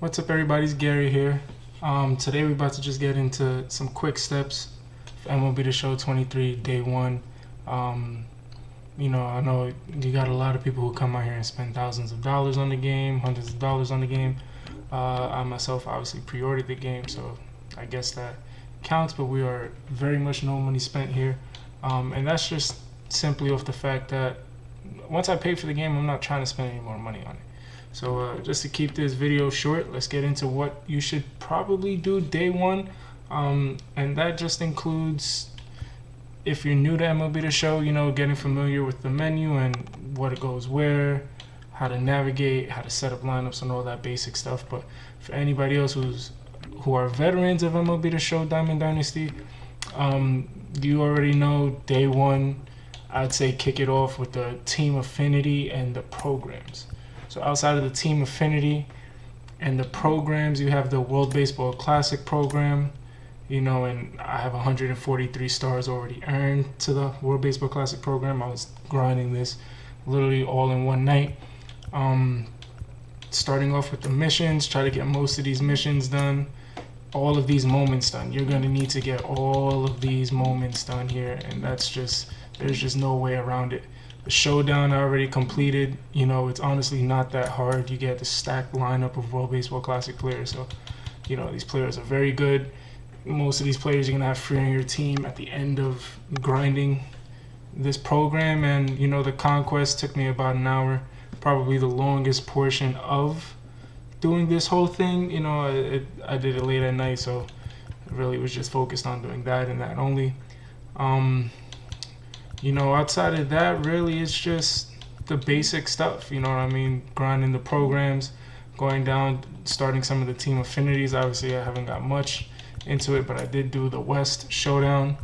What's up, everybody? It's Gary here. Today we're about to just get into some quick steps for MLB the Show 23 Day 1. I know you got a lot of people who come out here and spend thousands of dollars on the game, hundreds of dollars on the game. I myself obviously pre-ordered the game, so I guess that counts, but we are very much no money spent here. And that's just simply off the fact that once I pay for the game, I'm not trying to spend any more money on it. So just to keep this video short, let's get into what you should probably do day one. And that just includes, if you're new to MLB the Show, getting familiar with the menu and what it goes where, how to navigate, how to set up lineups and all that basic stuff. But for anybody else who are veterans of MLB the Show Diamond Dynasty, you already know day one, I'd say kick it off with the team affinity and the programs. So outside of the team affinity and the programs, you have the World Baseball Classic program, and I have 143 stars already earned to the World Baseball Classic program. I was grinding this literally all in one night. Starting off with the missions, try to get most of these missions done, all of these moments done. You're going to need to get all of these moments done here, and there's just no way around it. The showdown I already completed. It's honestly not that hard. You get the stacked lineup of World Baseball Classic players. So, these players are very good. Most of these players you're going to have free on your team at the end of grinding this program. And, the conquest took me about an hour. Probably the longest portion of doing this whole thing. I did it late at night, so I really was just focused on doing that and that only. Outside of that, really, it's just the basic stuff, grinding the programs, going down, starting some of the team affinities. Obviously, I haven't got much into it, but I did do the West Showdown.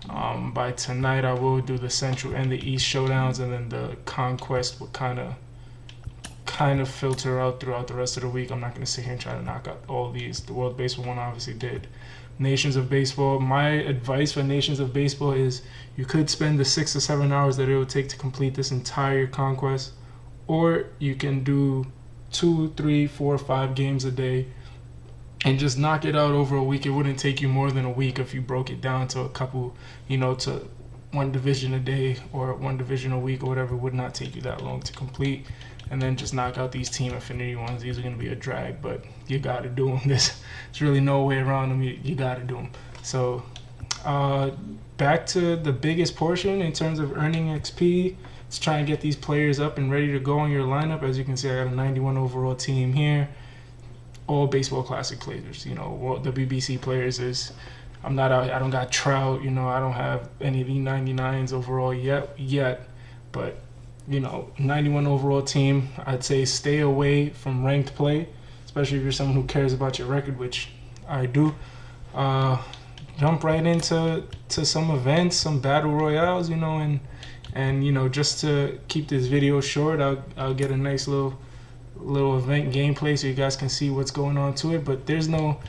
By tonight, I will do the Central and the East Showdowns, and then the Conquest will kind of filter out throughout the rest of the week. I'm not going to sit here and try to knock out all these. The World Baseball one obviously did. Nations of Baseball. My advice for Nations of Baseball is you could spend the 6 to 7 hours that it would take to complete this entire conquest, or you can do 2, 3, 4, 5 games a day and just knock it out over a week. It wouldn't take you more than a week if you broke it down to a couple, to one division a day or one division a week or whatever. It would not take you that long to complete. And then just knock out these team affinity ones. These are going to be a drag, but you got to do them. There's really no way around them. You got to do them. So back to the biggest portion in terms of earning XP. Let's try and get these players up and ready to go in your lineup. As you can see, I got a 91 overall team here. All Baseball Classic players. WBC players I'm not out. I don't got Trout. I don't have any of the 99s overall yet. But 91 overall team. I'd say stay away from ranked play, especially if you're someone who cares about your record, which I do. Jump right into some events, some battle royales, and just to keep this video short, I'll get a nice little event gameplay so you guys can see what's going on to it. But there's no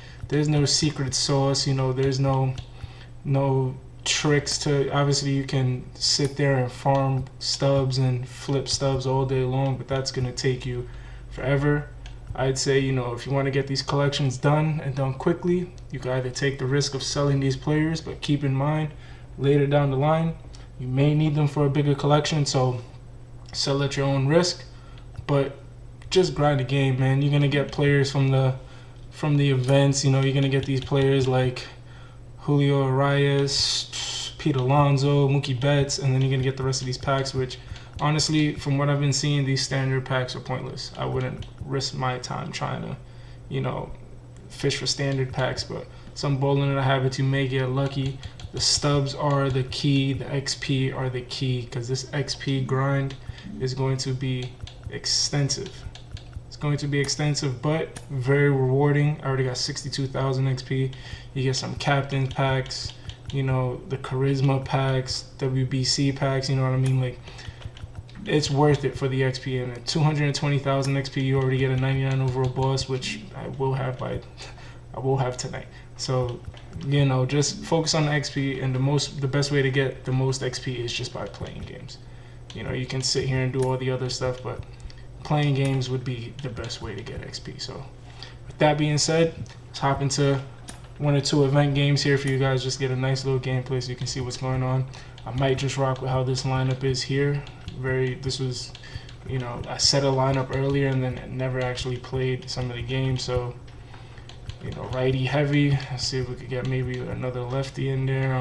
secret sauce, there's no tricks to. Obviously you can sit there and farm stubs and flip stubs all day long, but that's going to take you forever. I'd say, if you want to get these collections done and done quickly, you can either take the risk of selling these players, but keep in mind later down the line you may need them for a bigger collection, so sell at your own risk. But just grind the game, man. You're going to get players from the events. You're going to get these players like Julio Arias, Pete Alonso, Mookie Betts, and then you're going to get the rest of these packs, which honestly, from what I've been seeing, these standard packs are pointless. I wouldn't risk my time trying to, fish for standard packs, but some bowling in the habits, you may get lucky. The stubs are the key, the XP are the key, because this XP grind is going to be extensive. It's going to be extensive, but very rewarding. I already got 62,000 XP. You get some captain packs, the charisma packs, WBC packs, you know what I mean? Like, it's worth it for the XP. And at 220,000 XP, you already get a 99 overall boss, which I will have tonight. So, just focus on the XP, and the best way to get the most XP is just by playing games. You can sit here and do all the other stuff, but playing games would be the best way to get XP. So With that being said, let's hop into 1 or 2 event games here for you guys. Just get a nice little gameplay so you can see what's going on. I might just rock with how this lineup is here. This was, I set a lineup earlier and then never actually played some of the games. So, righty heavy. Let's see if we could get maybe another lefty in there.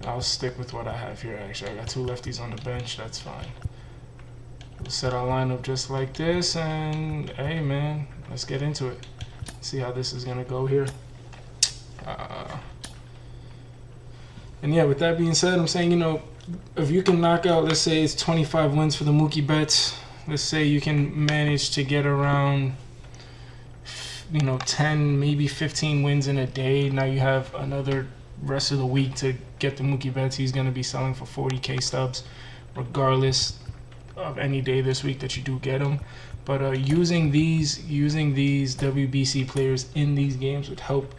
I'll stick with what I have here. Actually, I got 2 lefties on the bench. That's fine. We'll set our lineup just like this, and hey, man, let's get into it. See how this is gonna go here. And yeah, with that being said, I'm saying, if you can knock out, let's say it's 25 wins for the Mookie Betts. Let's say you can manage to get around, 10, maybe 15 wins in a day. Now you have another rest of the week to get the Mookie Betts. He's going to be selling for 40K stubs regardless of any day this week that you do get him. But using these WBC players in these games would help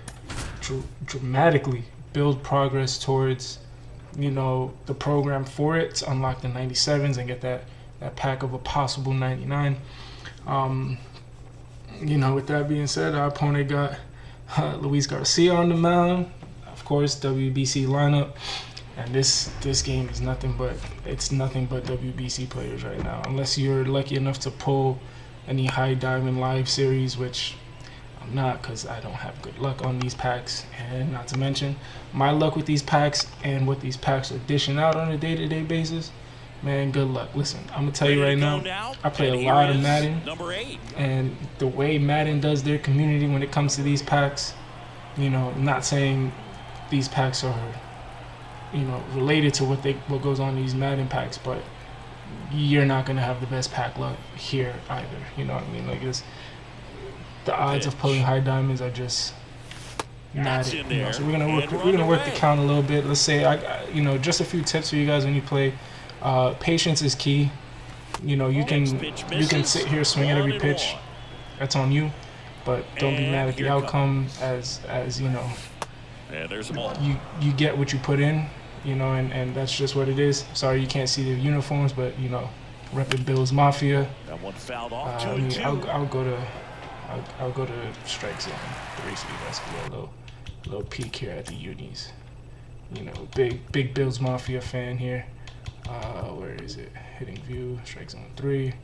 dramatically build progress towards the program for it, to unlock the 97s and get that pack of a possible 99. With that being said, our opponent got Luis Garcia on the mound. Of course, WBC lineup, and this game is nothing but WBC players right now. Unless you're lucky enough to pull any high diamond live series, which I'm not, because I don't have good luck on these packs. And not to mention my luck with these packs and what these packs are dishing out on a day-to-day basis. Man, good luck. Listen, I'm gonna tell you right now, I play a lot of Madden, and the way Madden does their community when it comes to these packs, I'm not saying these packs are, related to what goes on in these Madden packs, but you're not gonna have the best pack luck here either. You know what I mean? Like, the odds of pulling high diamonds are just not it. So we're gonna work the count a little bit. Let's say just a few tips for you guys when you play. Patience is key. You can sit here, swing at every pitch. That's on you, but don't be mad at the outcome. As you get what you put in. And that's just what it is. Sorry you can't see the uniforms, but repping Bills Mafia. That one fouled off. I'll go to strike zone 3 so you guys can get a little peek here at the unis. Big Bills Mafia fan here. Where is it? Hitting view, strike zone 3.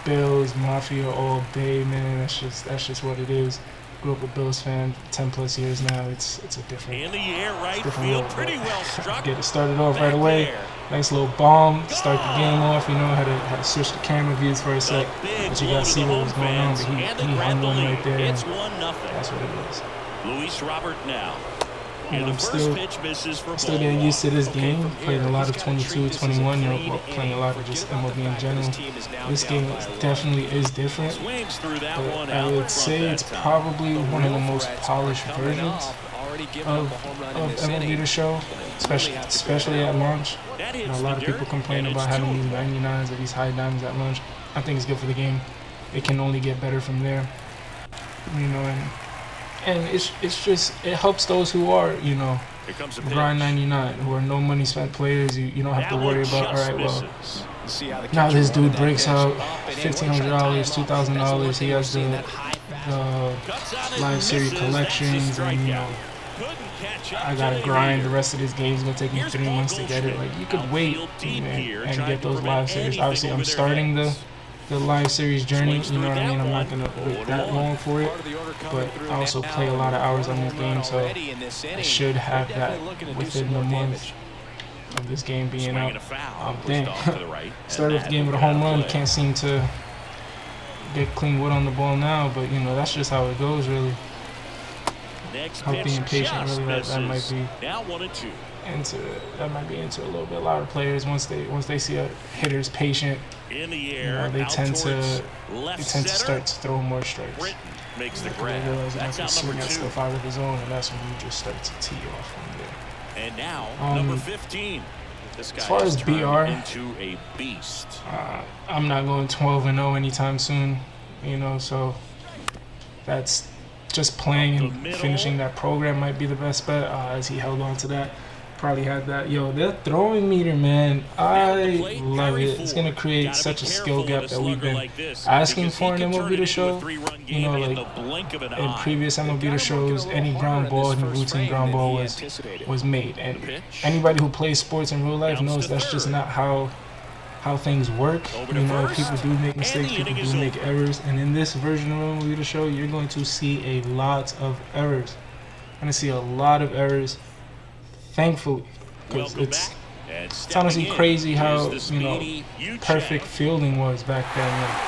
Bills Mafia all day, man. That's just what it is. Grew up a Bills fan, 10+ years now. It's a different. In the air, right field, pretty well struck. Get it started off right away. Nice little bomb. Start the game off. Had to switch the camera views for a sec, but you guys see what was going on. But he hung one right there. It's 1-0. That's what it is. Luis Robert now. I'm still getting used to this game. Played a lot of 22, 21, playing a lot of just MLB in general. This game definitely is different, but I would say it's probably one of the most polished versions of MLB the Show, especially at launch. A lot of people complain about having these 99s or these high diamonds at launch. I think it's good for the game. It can only get better from there, and it helps those who are, grind 99, who are no money spent players. You don't have to worry about, all right, well, now this dude breaks out $1,500, $2,000. He has the live series collections, and I gotta grind the rest of this game. It's gonna take me 3 months to get it. Like, you could wait and get those live series. Obviously, I'm starting the live series journey, you know what I mean? I'm not gonna wait that long for it, but I also play a lot of hours on this game, so I should have that within the month of this game being out. Damn. Started off the game with a home run. Can't seem to get clean wood on the ball now, but that's just how it goes, really. How being patient, really, that might be into a little bit. A lot of players, once they see a hitter's patient, they tend to start to throw more strikes. Makes the They grab. realize That's they out swing number that 2. stuff out of the zone, and that's when you just start to tee off from there. And now number 15. This guy as far as has turned BR, into a beast. I'm not going 12-0 anytime soon, so that's just playing and finishing that program might be the best bet, as he held on to that. probably had that. Yo, that throwing meter, man, I love it. It's gonna create such a skill gap that we've been asking for in MLB the Show. You know, like in previous MLB the shows, any ground ball, any routine ground ball was made, and anybody who plays sports in real life knows that's just not how things work. You know, people do make mistakes, people do make errors, and in this version of MLB the Show, you're going to see a lot of errors. You're going to see a lot of errors, thankfully, because it's honestly crazy how, you know, perfect fielding was back then. Like,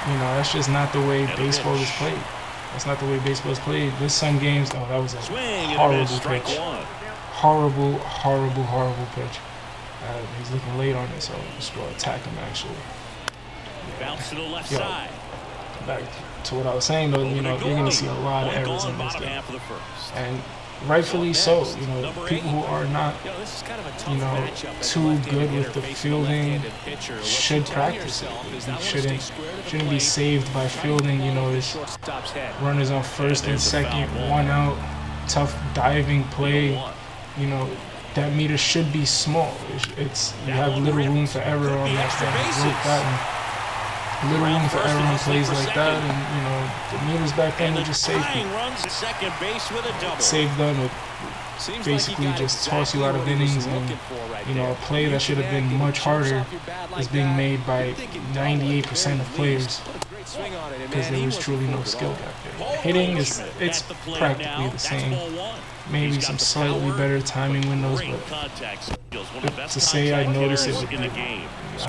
you know, that's just not the way baseball is played. That's not the way baseball is played. There's some games, oh, that was a horrible pitch. Horrible pitch. He's looking late on it, so I'm just going to attack him, actually. Bounce to the left side. Back to what I was saying, though, you know, you're going to see a lot of errors in this game. And rightfully so. You know, people who are not, you know, too good with the fielding should practice it. You shouldn't be saved by fielding. You know, there's runners on first and second, 1 out, tough diving play. You know, that meter should be small. You have little room for error on that. Little room for error on plays like that, and you know the meters back then were just safety. Save them with basically just toss you out of innings, and you know a play that should have been much harder is being made by 98% of players because there was truly no skill gap there. Hitting it's practically the same. Maybe some slightly better timing windows, but to say I notice it would be, I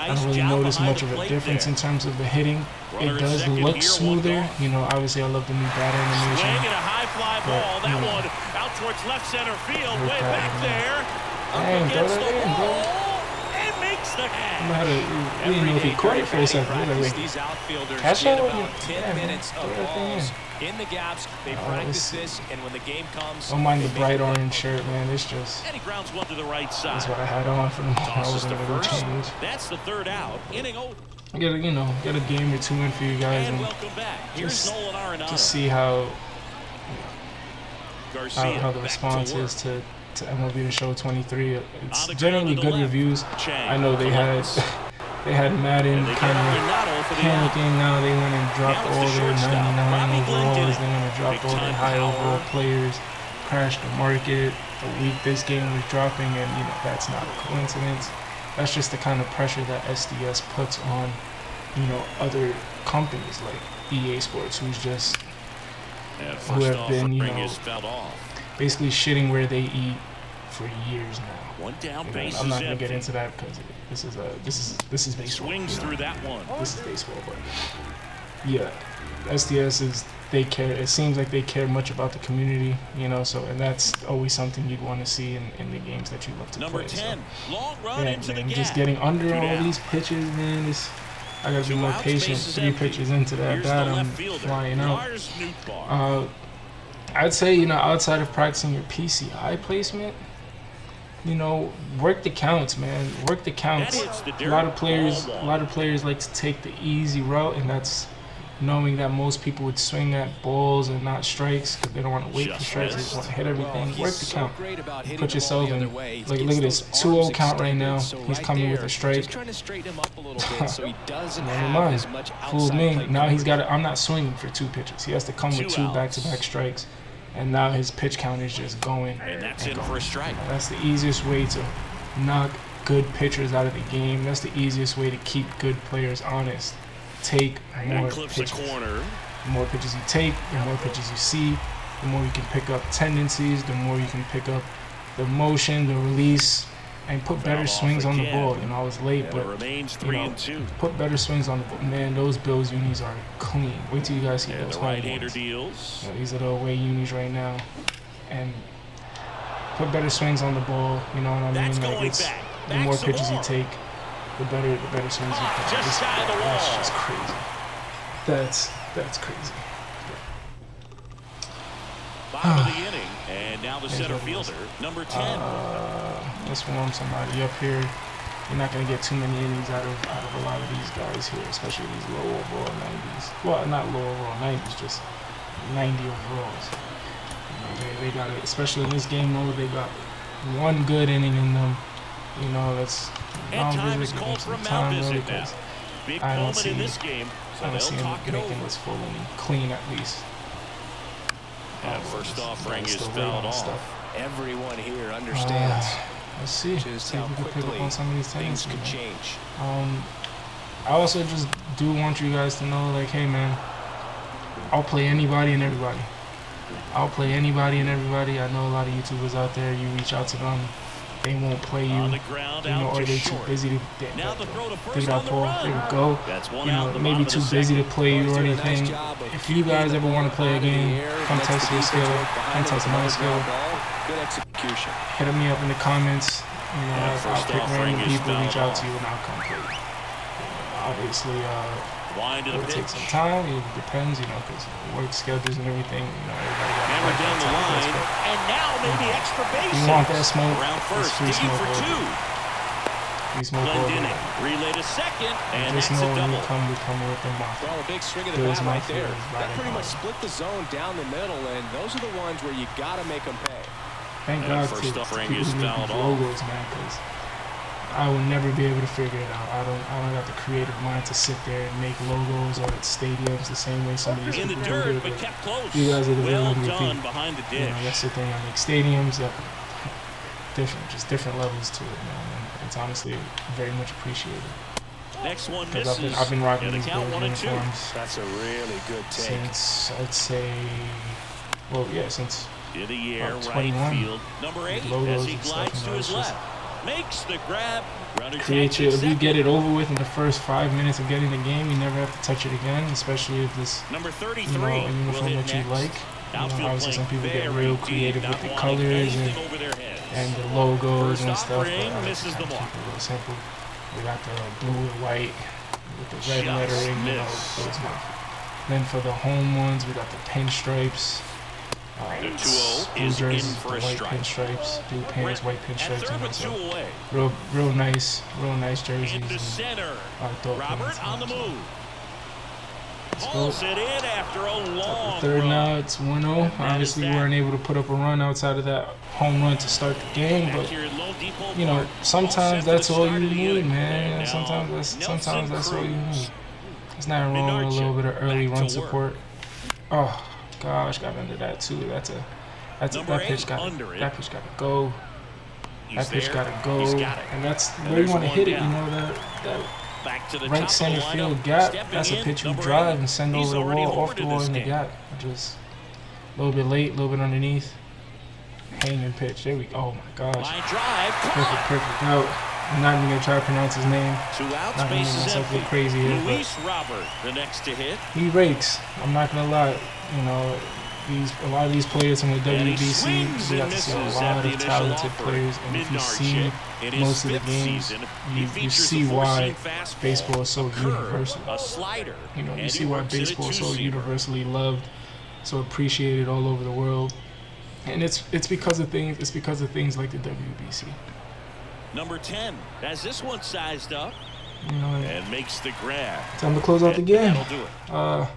don't really notice much of a difference in terms of the hitting. It does look smoother. You know, obviously I love the new bat animation. But, you know, out towards left center field, way back there. Dang, throw that in, bro. I didn't know if he caught it for a second. Like, catch that one. In the gaps, they practice this, and when the game comes, don't mind the bright orange shirt, man. It's just and he grounds one to the right side. That's what I had on for the moment. I wasn't gonna go change. That's the third out. Inning over. Get a game or two in for you guys, and just see how the response is to MLB the Show 23. It's generally good reviews. I know they had Madden kind of panicking. Now they went and dropped all their 99 overalls. They went and dropped all their high overall players. Crashed the market the week this game was dropping, and you know that's not a coincidence. That's just the kind of pressure that SDS puts on, you know, other companies like EA Sports, who have been, you know, basically shitting where they eat for years now. One down, you know, base I'm not is gonna empty. get into that because this is baseball. Swings through that one. This is baseball, but yeah, SDS they care. It seems like they care much about the community, you know. So, and that's always something you'd want to see in the games that you love to Number play. 10, so, long run into the just gap. getting under Two all down. these pitches, man. I gotta be more outs, patient. bases 3 empty. pitches into that Here's bat, the I'm left fielder, flying out. Lars Nootbaar. I'd say, you know, outside of practicing your PCI placement, you know, work the counts, man. Work the counts. That hits the dirt. A lot of players Ball like to take the easy route, and that's knowing that most people would swing at balls and not strikes because they don't want to wait for strikes. They just want to hit everything. Work the count. Put yourself in. Look at this 2-0 count right now. He's coming with a strike. Never mind. Fooled me. Now he's got to. I'm not swinging for 2 pitches. He has to come with 2 back-to-back strikes. And now his pitch count is just going. And that's in for a strike. That's the easiest way to knock good pitchers out of the game. That's the easiest way to keep good players honest. Take more pitches. The more pitches you take, the more pitches you see, the more you can pick up tendencies, the more you can pick up the motion, the release, and put better swings on the ball. You know, I was late, but you know, put better swings on the ball. Man, those Bills unis are clean. Wait till you guys see those right-hander ones. deals. Yeah, these are the away unis right now, and put better swings on the ball. You know what I mean? Like it's the more pitches you take, the better swings you take. That's just crazy. That's crazy. Bottom of the inning, and now the center fielder, number 10. Let's warm somebody up here. You're not gonna get too many innings out of a lot of these guys here, especially these low overall 90s. Well, not low overall 90s, just 90 overalls. You know, They got it, especially in this game mode. They got one good inning in them. You know, that's And time is called for a mound visit now. Big moment in this game, so they'll talk it making over. this full inning clean at least. And first offering is fouled off. Everyone here understands Let's see. just See how if we can pick quickly up on some of these things tendencies. could man. change. I also just do want you guys to know, like, hey man, I'll play anybody and everybody. I'll play anybody and everybody. I know a lot of YouTubers out there, you reach out to them, they won't play you, On the ground, you know, out or to they're too short. busy to Now the throw to dig first it on out the pole. run. There we go. That's one You out know, the maybe bottom too of the busy to second. play you or Doing a nice anything. job of If you guys ever want to play a game, come test your skill, come test my skill. Good execution. Hit me up in the comments. You know, And I'll first pick offering random is people, reach fouled out to off. you, and I'll come play you. Obviously, Wind to the it'll take pitch. some time. It depends, you know, because work schedules and everything. You know, everybody got Hammered down the line, but and now maybe extra base. you want that smoke? Around It's first, free digging smoke for all two. day. Free smoke all day. Glendinning, relay to second, and Just that's know a when double. we come with the mafia. Well, a big swing of the Bills bat right Mafia there. is That riding pretty much hard. split the zone down the middle, and those are the ones where you got to make them pay. Thank And God first to offering people is who make fouled these off. logos, man, because I will never be able to figure it out. I don't got the creative mind to sit there and make logos or stadiums the same way some of these In the people do dirt, it. but kept close. You guys are the Well real MVP. done behind the You dish. know, that's the thing. I make stadiums that just different levels to it, man. And it's honestly very much appreciated. Next one Because misses. I've been rocking and these the count Bills 1-2. uniforms That's a really good take. since, I'd say, well, yeah, since In the air, About right 21. field. Number 8 Logos as he and stuff, glides you to know, his it's just- left. Makes the grab. Runner create tags you. at If you get second. it over with in the first 5 minutes of getting the game, you never have to touch it again, especially if this, Number you 33 know, a will uniform hit that you next. like. You know, Outfield obviously some playing people get very real deep, creative not with the wanting colors anything over their heads. and the logos First and stuff, but offering I like to misses kinda the mark. keep it real simple. We got the blue and white with the red Just lettering, you know, missed. those ones. Then for the home ones, we got the pinstripes. The 2-0 is blue in jerseys, for the a white strike. pinstripes, blue pants, white At pinstripes, third you know, with so 2 away. real nice jerseys. Into and center. I thought Robert that on the was nice. move. Let's go. Pulls it in after a long Third run. now, it's 1-0. And that is Obviously, we that. weren't able to put up a run outside of that home run to start the game, Back but here at Lone Depot you know, Park, sometimes all set for that's the all start you of the need, inning. man. And now Sometimes that's all you need. Cruz. There's nothing wrong with a little bit of early Back to run work. support. Oh gosh, got under that too. Number That pitch 8 got under it. that pitch got to go. He's That pitch there. got to go. He's got it. And that's And where you there's want to one hit it. You down. know that Back to the top right of the center lineup. field gap. Stepping That's a in, pitch you number drive 8. and send He's over the already wall, off homered the in wall this in the game. gap. Just a little bit late, a little bit underneath. Hanging pitch. There we go. Oh my gosh. Line drive. Perfect out. I'm not even gonna try to pronounce his name. 2 outs, Not gonna make bases myself empty. look crazy here, but Luis Robert, the next to hit. he rakes. I'm not gonna lie. You know, a lot of these players from the And he WBC, swings we and got to see a misses lot at the of initial talented offer. players, and if you Midnard see chick in his most of the 5th games, season. you He features see a why four-seam fastball, baseball is so a curve, universal. a slider, You know, and you he see why works it at baseball is so two-seamer. universally loved, so appreciated all over the world, and it's because of things. It's because of things like the WBC. Number 10 has this one sized up You know, and makes the grab. time to close out the And game. that'll do it.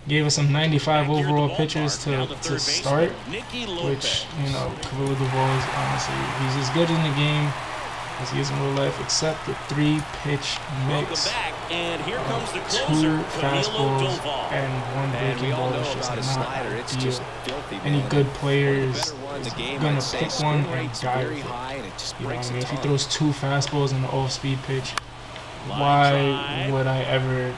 Gave us some 95 Back here at the overall ballpark, pitches now to the third start, baseman, Nicky Lopez. which, you know, Kavula Duvall is honestly, he's as good in the game as he is in real life, except the 3-pitch Welcome mix. back, and here comes the 2 closer, Camilo fastballs Doval. and 1 And we breaking all ball know is just about his not slider. It's ideal. just filthy, Any man. good One player of the is better ones in the game, gonna I'd say. pick Spin one and rate's die very with it. high, and it just You know what breaks I mean? a If he ton. throws 2 fastballs in the off-speed pitch, Line why drive. would I ever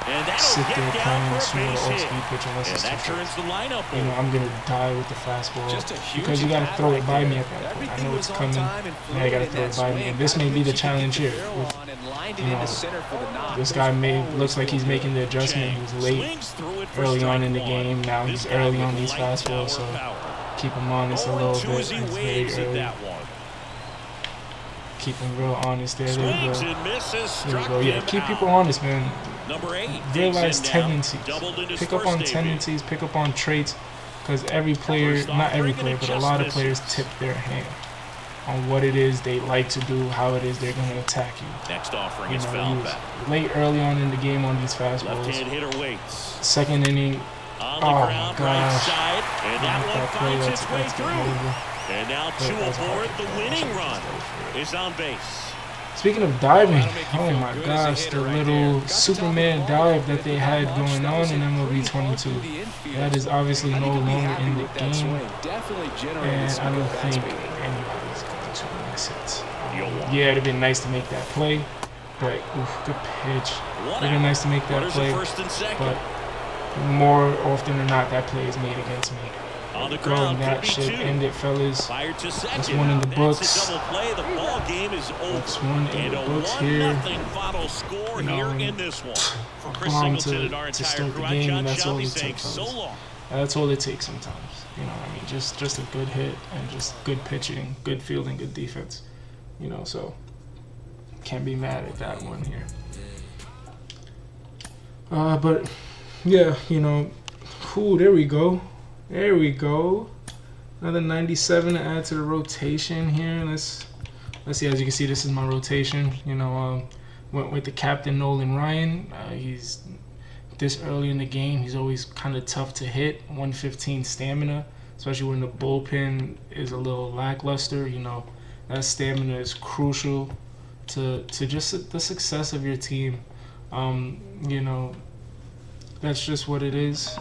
And that'll sit get there down playing for a a swing with base an hit. off-speed pitch unless And it's that too turns the lineup You know, over. I'm gonna die with the fastball Just a huge because you gotta at-bat throw it right by there. me at that point. I Everything know was it's on coming. time and Yeah, I gotta fluid throw in it that by me. swing. And this may be the challenge here. With, And lined it you know, into center for the knock. this Those guy always looks like he's feel making the good. adjustment. He was late Swings through it for early on strike in the one. game. Now This he's guy early with on these light fastballs, so tower power. keep him honest a little 0-2 bit. as he It's very waves at early. that one. Keep him real honest there. There we Swings go. and misses. There we Struck go. Yeah, him keep out. people honest, man. Number 8 Realize digs in now. tendencies. Doubled in his Pick up first on debut. tendencies. Pick up on traits. Because every player, First not every offering, player, and it but a just lot of misses. players tip their hand on what it is they like to do, how it is they're going to attack you. Next offering You is know, he fouled was back. late early on in the game on these fastballs. Left-hand hitter waits. Second inning, On the Oh, ground, my right gosh. side. And that one play, finds that's its way getting through. over. And now two aboard. The winning run is on base. Speaking of diving, That'll make you oh feel my good as a gosh, hitter the right little there. Got the top Superman of the ball, dive that but they not had much. going That on was in hit MLB pretty hard 22. through the infield. That is obviously I no think he'll be longer happy in the with that game, swing. Definitely generated and some I good don't bat think speed. anybody's going to miss it. Yeah, it'd have been nice to make that play, but oof, good pitch. It'd have been nice to make that play, First and second. but more often than not, that play is made against me. On the Go, ground, that could be should two. end it, fellas. Fired to second. That's one in the books. That's a double play. The ball game is over. That's one in And the a books here. 1-0 final score here in this one. For Chris Bomb Singleton and our to entire start crew, the I'm game, John and that's all Shelby it saying took, so fellas. long. That's all it takes sometimes. You know what I mean? Just a good hit and just good pitching, good fielding, good defense. You know, so can't be mad at that one here. But yeah, you know, there we go. There we go. Another 97 to add to the rotation here. Let's see. As you can see, this is my rotation. You know, went with the captain Nolan Ryan. He's this early in the game. He's always kind of tough to hit. 115 stamina, especially when the bullpen is a little lackluster. You know, that stamina is crucial to just the success of your team. You know, that's just what it is.